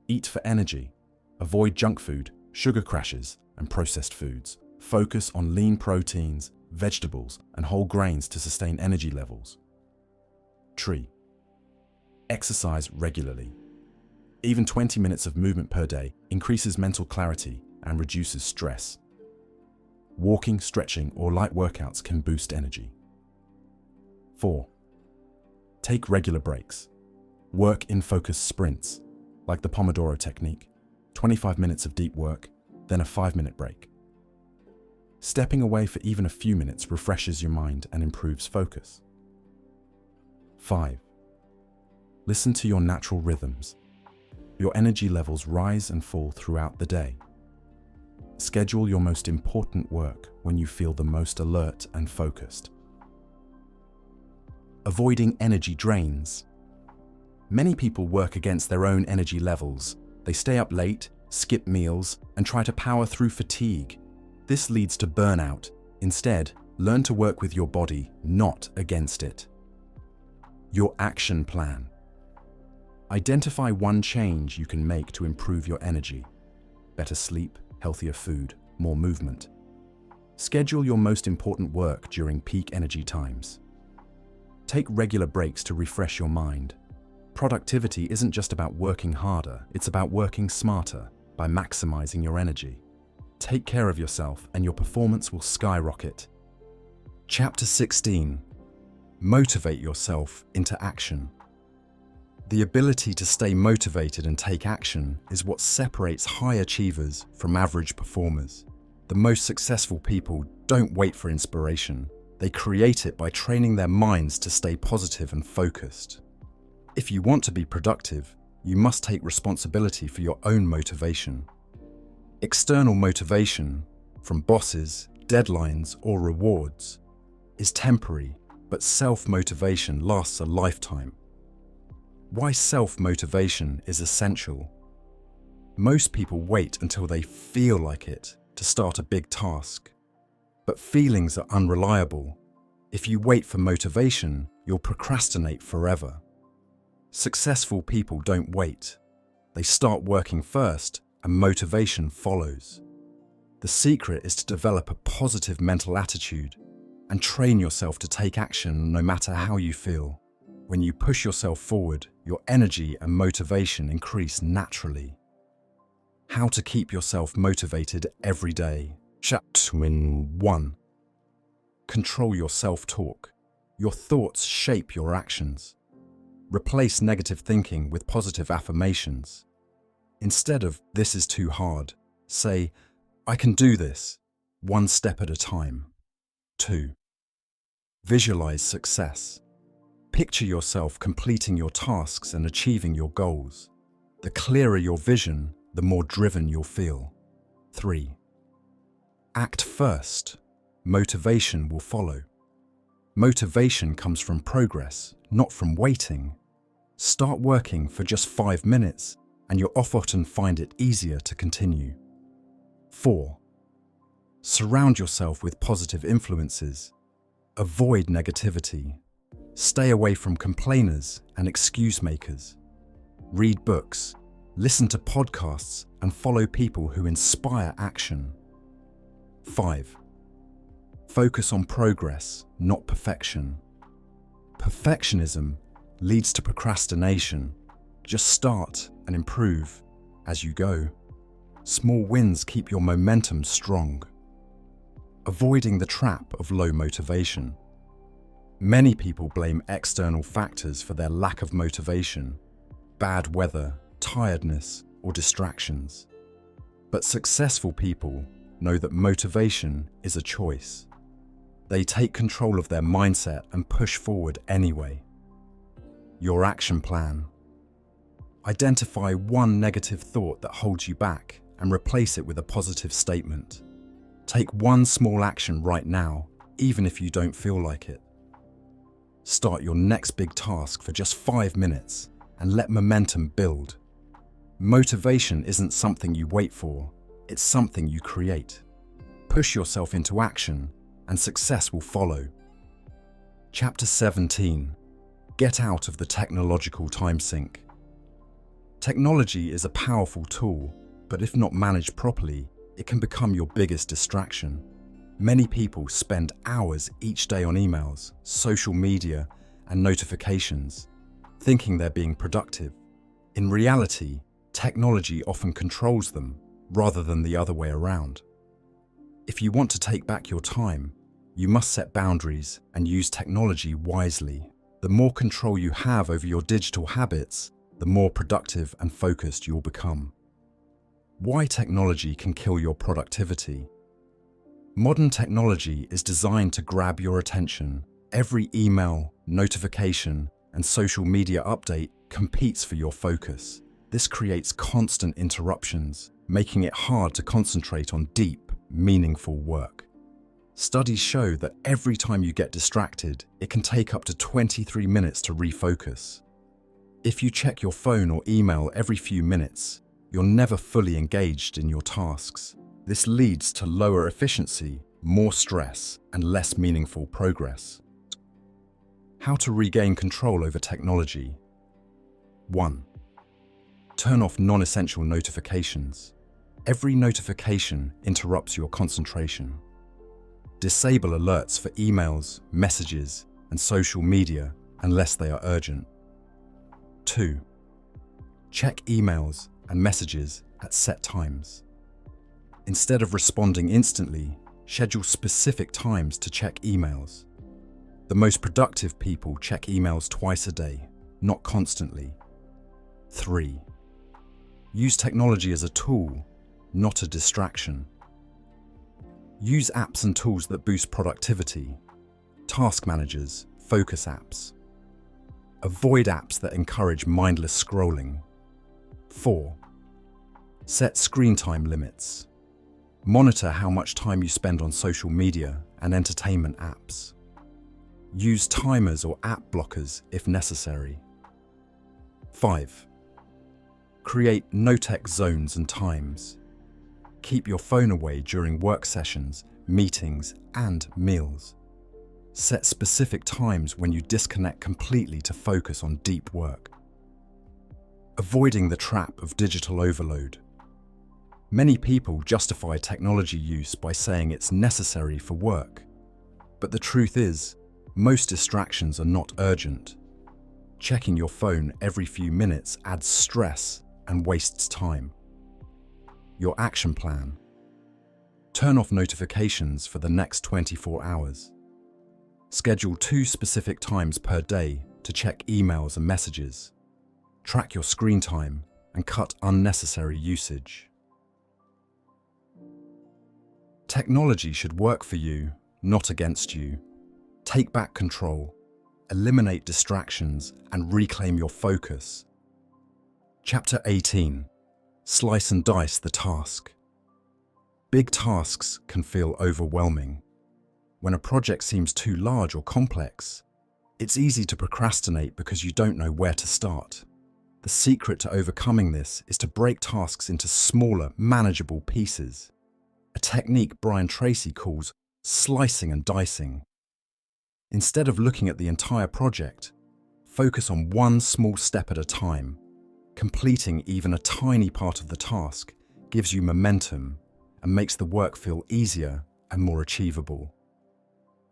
Eat for energy. Avoid junk food, sugar crashes, and processed foods. Focus on lean proteins, vegetables, and whole grains to sustain energy levels. 3. Exercise regularly. Even 20 minutes of movement per day increases mental clarity and reduces stress. Walking, stretching, or light workouts can boost energy. 4. Take regular breaks. Work in focused sprints, like the Pomodoro technique, 25 minutes of deep work, then a 5-minute break. Stepping away for even a few minutes refreshes your mind and improves focus. 5. Listen to your natural rhythms. Your energy levels rise and fall throughout the day. Schedule your most important work when you feel the most alert and focused. Avoiding energy drains. Many people work against their own energy levels. They stay up late, skip meals, and try to power through fatigue. This leads to burnout. Instead, learn to work with your body, not against it. Your action plan. Identify one change you can make to improve your energy. Better sleep, healthier food, more movement. Schedule your most important work during peak energy times. Take regular breaks to refresh your mind. Productivity isn't just about working harder, it's about working smarter by maximizing your energy. Take care of yourself and your performance will skyrocket. Chapter 16. Motivate yourself into action. The ability to stay motivated and take action is what separates high achievers from average performers. The most successful people don't wait for inspiration. They create it by training their minds to stay positive and focused. If you want to be productive, you must take responsibility for your own motivation. External motivation, from bosses, deadlines, or rewards, is temporary, but self-motivation lasts a lifetime. Why self-motivation is essential. Most people wait until they feel like it to start a big task. But feelings are unreliable. If you wait for motivation, you'll procrastinate forever. Successful people don't wait. They start working first, and motivation follows. The secret is to develop a positive mental attitude and train yourself to take action no matter how you feel. When you push yourself forward, your energy and motivation increase naturally. How to keep yourself motivated every day. Chapter 1. Control your self-talk. Your thoughts shape your actions. Replace negative thinking with positive affirmations. Instead of, "This is too hard," say, "I can do this, one step at a time." 2. Visualize success. Picture yourself completing your tasks and achieving your goals. The clearer your vision, the more driven you'll feel. 3. Act first. Motivation will follow. Motivation comes from progress, not from waiting. Start working for just 5 minutes, and you'll often find it easier to continue. 4. Surround yourself with positive influences. Avoid negativity. Stay away from complainers and excuse makers. Read books, listen to podcasts, and follow people who inspire action. 5. Focus on progress, not perfection. Perfectionism leads to procrastination. Just start and improve as you go. Small wins keep your momentum strong. Avoiding the trap of low motivation. Many people blame external factors for their lack of motivation, bad weather, tiredness, or distractions. But successful people know that motivation is a choice. They take control of their mindset and push forward anyway. Your action plan. Identify one negative thought that holds you back and replace it with a positive statement. Take one small action right now, even if you don't feel like it. Start your next big task for just 5 minutes and let momentum build. Motivation isn't something you wait for, it's something you create. Push yourself into action and success will follow. Chapter 17. Get out of the technological time sink. Technology is a powerful tool, but if not managed properly, it can become your biggest distraction. Many people spend hours each day on emails, social media, and notifications, thinking they're being productive. In reality, technology often controls them, rather than the other way around. If you want to take back your time, you must set boundaries and use technology wisely. The more control you have over your digital habits, the more productive and focused you'll become. Why technology can kill your productivity. Modern technology is designed to grab your attention. Every email, notification, and social media update competes for your focus. This creates constant interruptions, making it hard to concentrate on deep, meaningful work. Studies show that every time you get distracted, it can take up to 23 minutes to refocus. If you check your phone or email every few minutes, you're never fully engaged in your tasks. This leads to lower efficiency, more stress, and less meaningful progress. How to regain control over technology. 1. Turn off non-essential notifications. Every notification interrupts your concentration. Disable alerts for emails, messages, and social media unless they are urgent. 2. Check emails and messages at set times. Instead of responding instantly, schedule specific times to check emails. The most productive people check emails twice a day, not constantly. 3. Use technology as a tool, not a distraction. Use apps and tools that boost productivity. Task managers, focus apps. Avoid apps that encourage mindless scrolling. 4. Set screen time limits. Monitor how much time you spend on social media and entertainment apps. Use timers or app blockers if necessary. 5. Create no-tech zones and times. Keep your phone away during work sessions, meetings, and meals. Set specific times when you disconnect completely to focus on deep work. Avoiding the trap of digital overload. Many people justify technology use by saying it's necessary for work. But the truth is, most distractions are not urgent. Checking your phone every few minutes adds stress and wastes time. Your action plan. Turn off notifications for the next 24 hours. Schedule 2 specific times per day to check emails and messages. Track your screen time and cut unnecessary usage. Technology should work for you, not against you. Take back control, eliminate distractions, and reclaim your focus. Chapter 18. Slice and dice the task. Big tasks can feel overwhelming. When a project seems too large or complex, it's easy to procrastinate because you don't know where to start. The secret to overcoming this is to break tasks into smaller, manageable pieces, a technique Brian Tracy calls slicing and dicing. Instead of looking at the entire project, focus on one small step at a time. Completing even a tiny part of the task gives you momentum and makes the work feel easier and more achievable.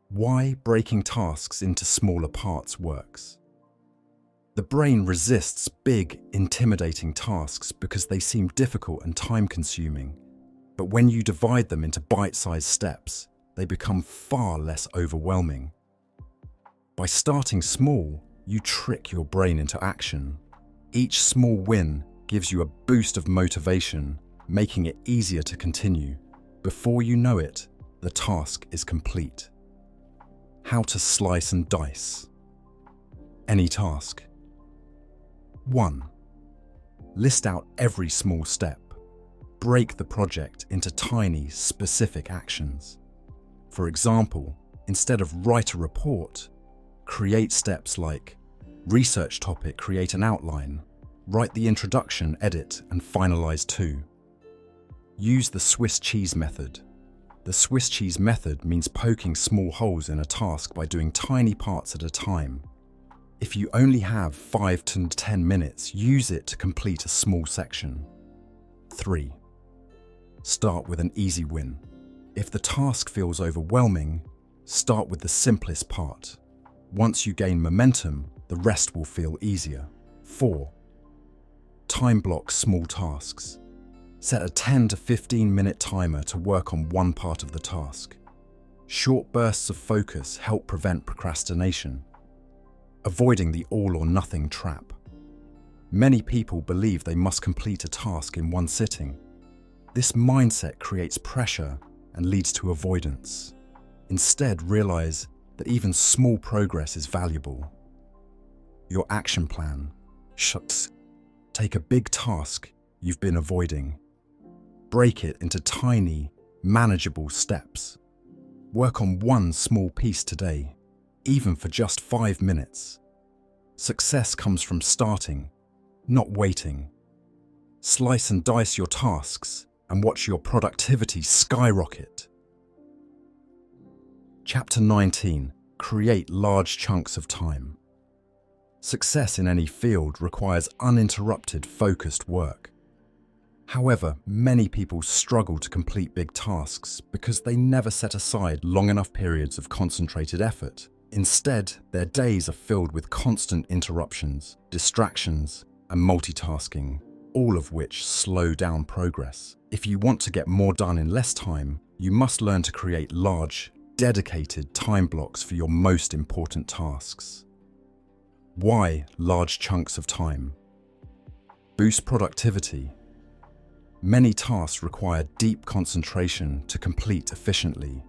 Why breaking tasks into smaller parts works. The brain resists big, intimidating tasks because they seem difficult and time-consuming. But when you divide them into bite-sized steps, they become far less overwhelming. By starting small, you trick your brain into action. Each small win gives you a boost of motivation, making it easier to continue. Before you know it, the task is complete. How to slice and dice. Any task. 1. List out every small step. Break the project into tiny, specific actions. For example, instead of write a report, create steps like research topic, create an outline, write the introduction, edit, and finalize 2. Use the Swiss cheese method. The Swiss cheese method means poking small holes in a task by doing tiny parts at a time. If you only have 5 to 10 minutes, use it to complete a small section. 3. Start with an easy win. If the task feels overwhelming, start with the simplest part. Once you gain momentum, the rest will feel easier. 4. Time block small tasks. Set a 10 to 15 minute timer to work on one part of the task. Short bursts of focus help prevent procrastination. Avoiding the all or nothing trap. Many people believe they must complete a task in one sitting. This mindset creates pressure and leads to avoidance. Instead, realize that even small progress is valuable. Your action plan. Take a big task you've been avoiding. Break it into tiny, manageable steps. Work on one small piece today, even for just 5 minutes. Success comes from starting, not waiting. Slice and dice your tasks and watch your productivity skyrocket. Chapter 19. Create large chunks of time. Success in any field requires uninterrupted, focused work. However, many people struggle to complete big tasks because they never set aside long enough periods of concentrated effort. Instead, their days are filled with constant interruptions, distractions, and multitasking, all of which slow down progress. If you want to get more done in less time, you must learn to create large, dedicated time blocks for your most important tasks. Why large chunks of time? Boost productivity. Many tasks require deep concentration to complete efficiently.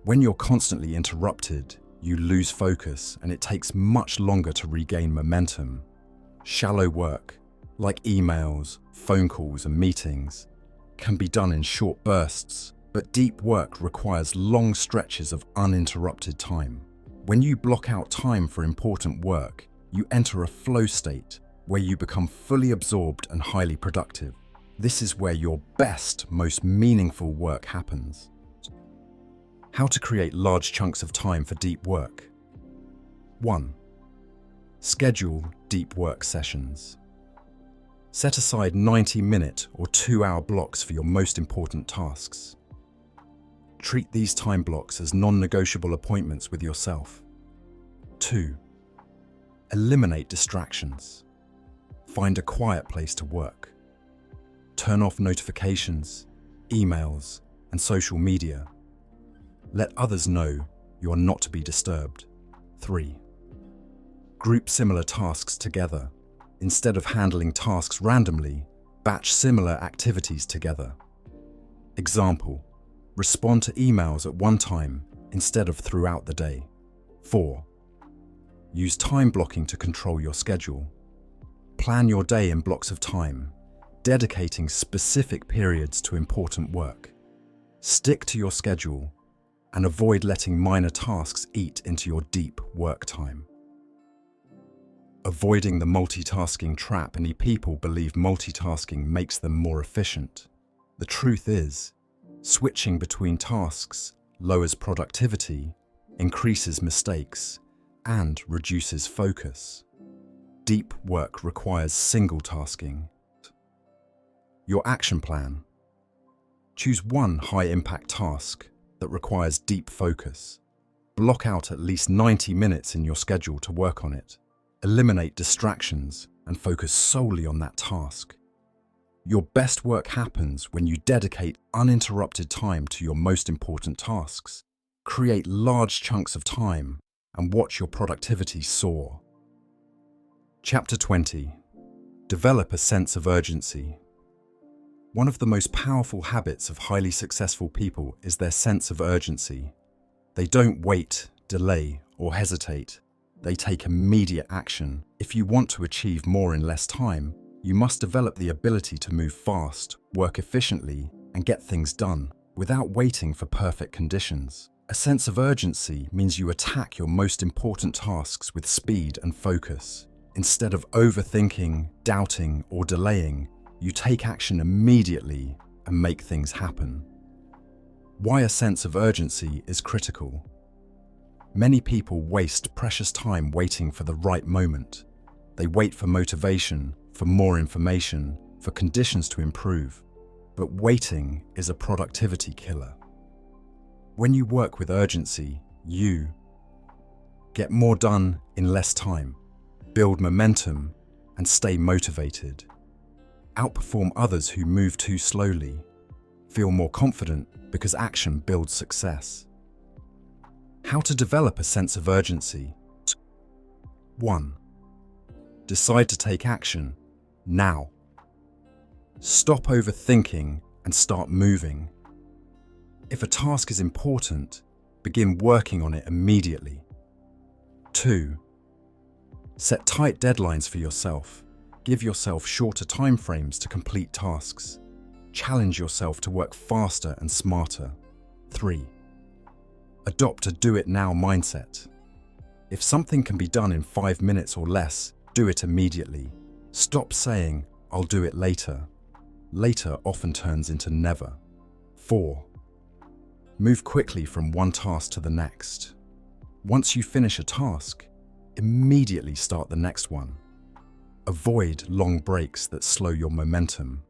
When you're constantly interrupted, you lose focus and it takes much longer to regain momentum. Shallow work, like emails, phone calls, and meetings, can be done in short bursts, but deep work requires long stretches of uninterrupted time. When you block out time for important work, you enter a flow state where you become fully absorbed and highly productive. This is where your best, most meaningful work happens. How to create large chunks of time for deep work. 1. Schedule deep work sessions. Set aside 90-minute or 2-hour blocks for your most important tasks. Treat these time blocks as non-negotiable appointments with yourself. 2. Eliminate distractions. Find a quiet place to work. Turn off notifications, emails, and social media. Let others know you are not to be disturbed. 3. Group similar tasks together. Instead of handling tasks randomly, batch similar activities together. Example: respond to emails at one time instead of throughout the day. 4. Use time blocking to control your schedule. Plan your day in blocks of time, dedicating specific periods to important work. Stick to your schedule and avoid letting minor tasks eat into your deep work time. Avoiding the multitasking trap. Many people believe multitasking makes them more efficient. The truth is, switching between tasks lowers productivity, increases mistakes, and reduces focus. Deep work requires single tasking. Your action plan. Choose one high-impact task that requires deep focus. Block out at least 90 minutes in your schedule to work on it. Eliminate distractions and focus solely on that task. Your best work happens when you dedicate uninterrupted time to your most important tasks. Create large chunks of time and watch your productivity soar. Chapter 20. Develop a sense of urgency. One of the most powerful habits of highly successful people is their sense of urgency. They don't wait, delay, or hesitate. They take immediate action. If you want to achieve more in less time, you must develop the ability to move fast, work efficiently, and get things done without waiting for perfect conditions. A sense of urgency means you attack your most important tasks with speed and focus. Instead of overthinking, doubting, or delaying, you take action immediately and make things happen. Why a sense of urgency is critical. Many people waste precious time waiting for the right moment. They wait for motivation, for more information, for conditions to improve. But waiting is a productivity killer. When you work with urgency, you get more done in less time, build momentum, and stay motivated. Outperform others who move too slowly. Feel more confident because action builds success. How to develop a sense of urgency. 1. Decide to take action now. Stop overthinking and start moving. If a task is important, begin working on it immediately. 2. Set tight deadlines for yourself. Give yourself shorter timeframes to complete tasks. Challenge yourself to work faster and smarter. 3. Adopt a do-it-now mindset. If something can be done in 5 minutes or less, do it immediately. Stop saying, "I'll do it later." Later often turns into never. 4. Move quickly from one task to the next. Once you finish a task, immediately start the next one. Avoid long breaks that slow your momentum.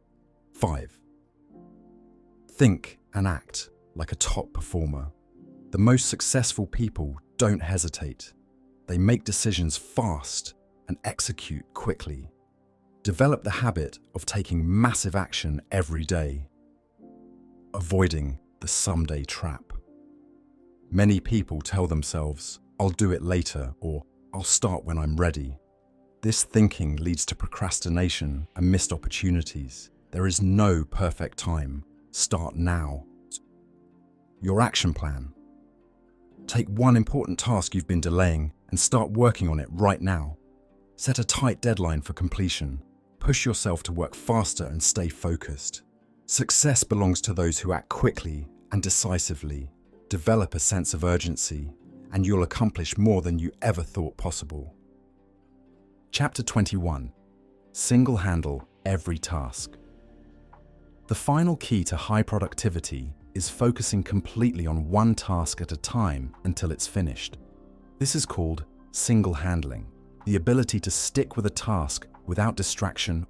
5. Think and act like a top performer. The most successful people don't hesitate. They make decisions fast and execute quickly. Develop the habit of taking massive action every day. Avoiding the someday trap. Many people tell themselves, "I'll do it later," or "I'll start when I'm ready." This thinking leads to procrastination and missed opportunities. There is no perfect time. Start now. Your action plan. Take one important task you've been delaying and start working on it right now. Set a tight deadline for completion. Push yourself to work faster and stay focused. Success belongs to those who act quickly and decisively. Develop a sense of urgency, and you'll accomplish more than you ever thought possible. Chapter 21. Single-handle every task. The final key to high productivity is focusing completely on one task at a time until it's finished. This is called single-handling, the ability to stick with a task without distraction